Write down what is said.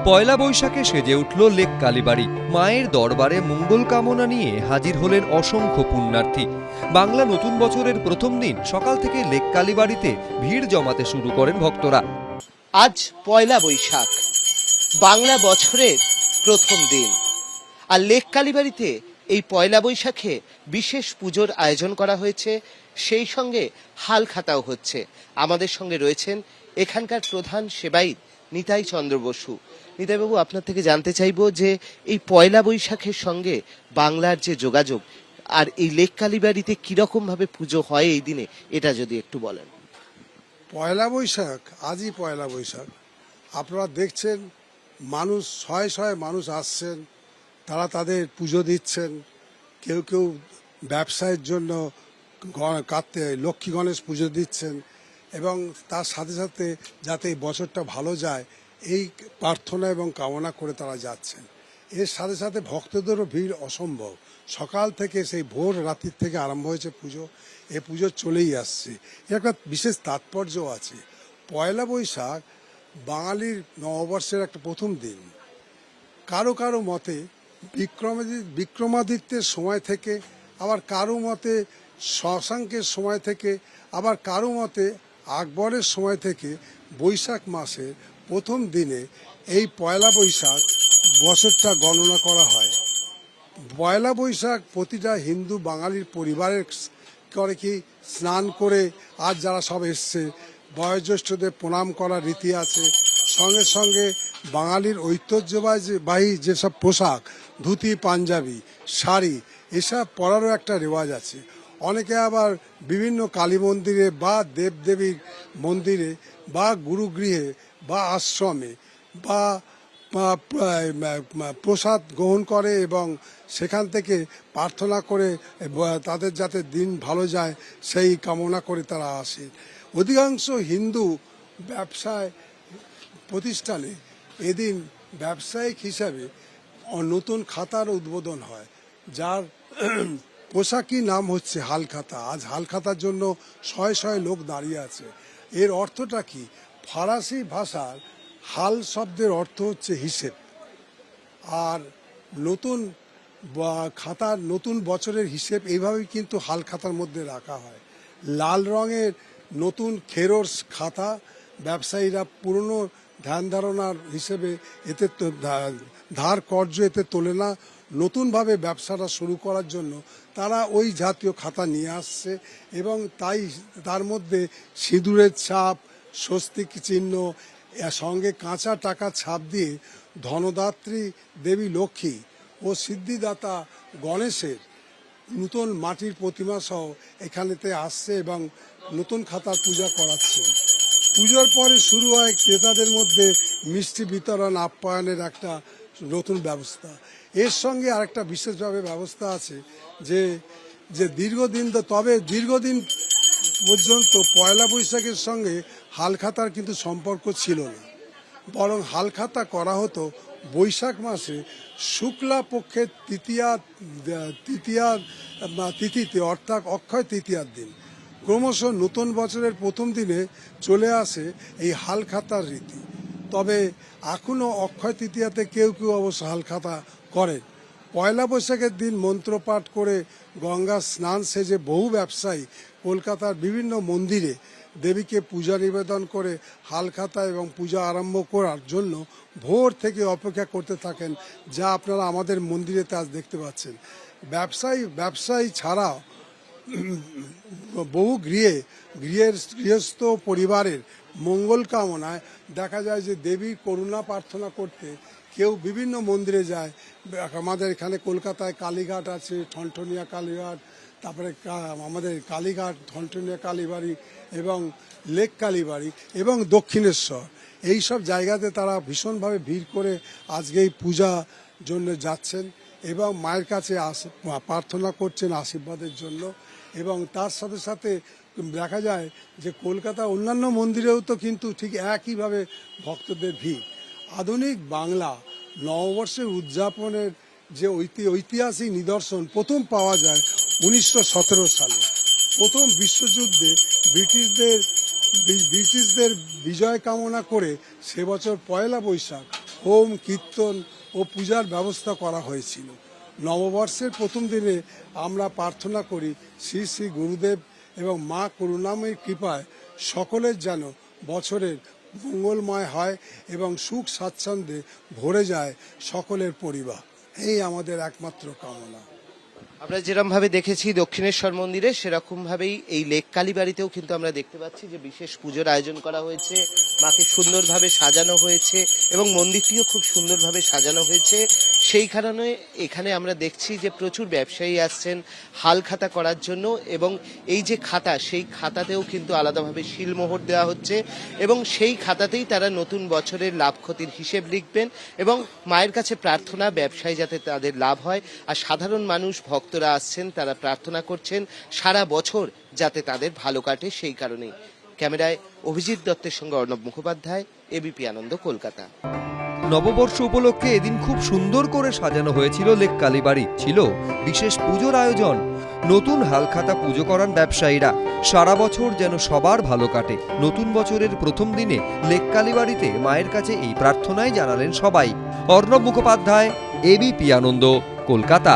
পয়লা বৈশাখে সেজে উঠল লেক কালীবাড়ি। মায়ের দরবারে মঙ্গল কামনা নিয়ে হাজির হলেন অসংখ্য পুণ্যার্থী। বাংলা নতুন বছরের প্রথম দিন সকাল থেকে লেক কালীবাড়িতে ভিড় জমাতে শুরু করেন ভক্তরা। আজ পয়লা বৈশাখ, বাংলা বছরের প্রথম দিন। আর লেক কালীবাড়িতে এই পয়লা বৈশাখে বিশেষ পুজোর আয়োজন করা হয়েছে, সেই সঙ্গে হালখাতাও হচ্ছে। আমাদের সঙ্গে রয়েছেন এখানকার প্রধান সেবায়িত নিতাই চন্দ্র বসু। নিতাইবাবু, আপনার থেকে জানতে চাইবো যে এই পয়লা বৈশাখের সঙ্গে বাংলার যে যোগাযোগ, আর এই লেক কালীবাড়িতে কিরকম ভাবে পুজো হয় এই দিনে, এটা যদি একটু বলেন। পয়লা বৈশাখ, আজই পয়লা বৈশাখ। আপনারা দেখছেন মানুষ শয়ে শয়ে মানুষ আসছেন, তারা তাদের পুজো দিচ্ছেন। কেউ কেউ ব্যবসায়ের জন্য লক্ষ্মী গণেশ পুজো দিচ্ছেন, এবং তার সাথে সাথে যাতে এই বছরটা ভালো যায় এই প্রার্থনা এবং কামনা করে তারা যাচ্ছেন। এর সাথে সাথে ভক্তদেরও ভিড় অসম্ভব। সকাল থেকে সেই ভোর রাত্রির থেকে আরম্ভ হয়েছে পুজো। এ পুজো চলেই আসছে। এর একটা বিশেষ তাৎপর্য আছে। পয়লা বৈশাখ বাঙালির নববর্ষের একটা প্রথম দিন। কারো কারো মতে বিক্রমাদিত্যের সময় থেকে, আবার কারো মতে শশাঙ্কের সময় থেকে, আবার কারো মতে আকবরের সময় থেকে বৈশাখ মাসের প্রথম দিনে এই পয়লা বৈশাখ বছরটা গণনা করা হয়। পয়লা বৈশাখ প্রতিটা হিন্দু বাঙালির পরিবারের করে কি স্নান করে, আজ যারা সব এসছে বয়োজ্যেষ্ঠদের প্রণাম করার রীতি আছে। সঙ্গে সঙ্গে বাঙালির ঐতিহ্যবাহী যেসব পোশাক, ধুতি, পাঞ্জাবি, শাড়ি, এসব পরারও একটা রেওয়াজ আছে। অনেকে আবার বিভিন্ন কালী মন্দিরে বা দেবদেবীর মন্দিরে বা গুরুগৃহে বা আশ্রমে বা প্রসাদ গ্রহণ করে এবং সেখান থেকে প্রার্থনা করে তাদের যাতে দিন ভালো যায় সেই কামনা করে তারা আসে। অধিকাংশ হিন্দু ব্যবসায় প্রতিষ্ঠানে এদিন ব্যবসায়িক হিসাবে নতুন খাতার উদ্বোধন হয়, যার পোশাকি নাম হচ্ছে হালখাতা। আজ হালখাতার জন্য শয়ে শয়ে লোক দাঁড়িয়ে আছে। এর অর্থটা কি? ফরাসি ভাষার হাল শব্দের অর্থ হচ্ছে হিসেব, আর নতুন খাতার নতুন বছরের হিসেব এইভাবেই কিন্তু হাল খাতার মধ্যে রাখা হয়। লাল রঙের নতুন খেরোর খাতা, ব্যবসায়ীরা পুরনো ধ্যান ধারণার হিসেবে এতে ধার কর্য এতে তোলে না। নতুনভাবে ব্যবসাটা শুরু করার জন্য তারা ওই জাতীয় খাতা নিয়ে আসছে, এবং তাই তার মধ্যে সিঁদুরের ছাপ, স্বস্তিক চিহ্ন, সঙ্গে কাঁচা টাকা ছাপ দিয়ে ধনদাত্রী দেবী লক্ষ্মী ও সিদ্ধিদাতা গণেশের নতুন মাটির প্রতিমা সহ এখানেতে আসছে এবং নতুন খাতার পূজা করাচ্ছে। পুজোর পরে শুরু হয় ক্রেতাদের মধ্যে মিষ্টি বিতরণ, আপ্যায়নের একটা নতুন ব্যবস্থা। এর সঙ্গে আরেকটা বিশেষভাবে ব্যবস্থা আছে যে দীর্ঘদিন পর্যন্ত পয়লা বৈশাখের সঙ্গে হালখাতার কিন্তু সম্পর্ক ছিল না, বরং হালখাতা করা হতো বৈশাখ মাসে শুক্লা পক্ষের তিথিতে, অর্থাৎ অক্ষয় তৃতীয়ার দিন। ক্রমশ নতুন বছরের প্রথম দিনে চলে আসে এই হালখাতার রীতি। তবে এখনও অক্ষয় তৃতীয়াতে কেউ কেউ অবশ্য হালখাতা করেন। পয়লা বৈশাখের দিন মন্ত্রপাঠ করে গঙ্গা স্নান সেজে বহু ব্যবসায়ী কলকাতার বিভিন্ন মন্দিরে দেবীকে পূজা নিবেদন করে হালখাতা এবং পূজা আরম্ভ করার জন্য ভোর থেকে অপেক্ষা করতে থাকেন, যা আপনারা আমাদের মন্দিরেতে আজ দেখতে পাচ্ছেন। ব্যবসায়ী ছাড়াও বহু গৃহস্থ পরিবারের মঙ্গল কামনায় দেখা যায় যে দেবীর করুণা প্রার্থনা করতে কেউ বিভিন্ন মন্দিরে যায়। আমাদের এখানে কলকাতায় কালীঘাট আছে, ঠনঠনিয়া কালীঘাট, তারপরে আমাদের কালীঘাট, ঠনঠনিয়া কালীবাড়ি এবং লেক কালীবাড়ি এবং দক্ষিণেশ্বর, এই সব জায়গাতে তারা ভীষণভাবে ভিড় করে আজকে এই পূজা জন্য যাচ্ছেন এবং মায়ের কাছে প্রার্থনা করছেন আশীর্বাদের জন্য। এবং তার সাথে সাথে দেখা যায় যে কলকাতা অন্যান্য মন্দিরেও তো কিন্তু ঠিক একইভাবে ভক্তদের ভিড়। আধুনিক বাংলা নববর্ষের উদযাপনের যে ঐতিহাসিক নিদর্শন প্রথম পাওয়া যায় 1917 সালে। প্রথম বিশ্বযুদ্ধে ব্রিটিশদের বিজয় কামনা করে সে বছর পয়লা বৈশাখ হোম কীর্তন ও পূজার ব্যবস্থা করা হয়েছিল। নববর্ষের প্রথম দিনে আমরা প্রার্থনা করি শ্রী শ্রী গুরুদেব এবং মা করুণাময়ীর কৃপায় সকলের যেন বছরের মঙ্গলময় হয় এবং সুখ স্বাচ্ছন্দ্যে ভরে যায় সকলের পরিবার, এই আমাদের একমাত্র কামনা। আমরা যেরকম ভাবে দেখেছি দক্ষিণেশ্বর মন্দিরে, সেরকম ভাবেই এই লেক কালীবাড়িতেও কিন্তু আমরা দেখতে পাচ্ছি যে বিশেষ পুজোর আয়োজন করা হয়েছে, মাকে সুন্দরভাবে সাজানো হয়েছে এবং মন্দিরটিও খুব সুন্দরভাবে সাজানো হয়েছে। সেই কারণে এখানে আমরা দেখছি যে প্রচুর ব্যবসায়ী আসছেন হাল খাতা করার জন্য, এবং এই যে খাতা, সেই খাতাতেও কিন্তু আলাদাভাবে শিলমোহর দেওয়া হচ্ছে এবং সেই খাতাতেই তারা নতুন বছরের লাভ ক্ষতির হিসেব লিখবেন এবং মায়ের কাছে প্রার্থনা, ব্যবসায় যাতে তাদের লাভ হয়, আর সাধারণ মানুষ ভক্তরা আসছেন, তারা প্রার্থনা করছেন সারা বছর যাতে তাদের ভালো কাটে। সেই কারণেই। ক্যামেরায় অভিজিৎ দত্তের সঙ্গে অর্ণব মুখোপাধ্যায়, এবিপি আনন্দ, কলকাতা। নববর্ষ উপলক্ষে এদিন খুব সুন্দর করে সাজানো হয়েছিল লেক কালীবাড়ি। ছিল বিশেষ পুজোর আয়োজন। নতুন হালখাতা পুজো করান ব্যবসায়ীরা। সারা বছর যেন সবার ভালো কাটে। নতুন বছরের প্রথম দিনে লেক কালীবাড়িতে মায়ের কাছে এই প্রার্থনাই জানালেন সবাই। অর্ণব মুখোপাধ্যায়, এবিপি আনন্দ, কলকাতা।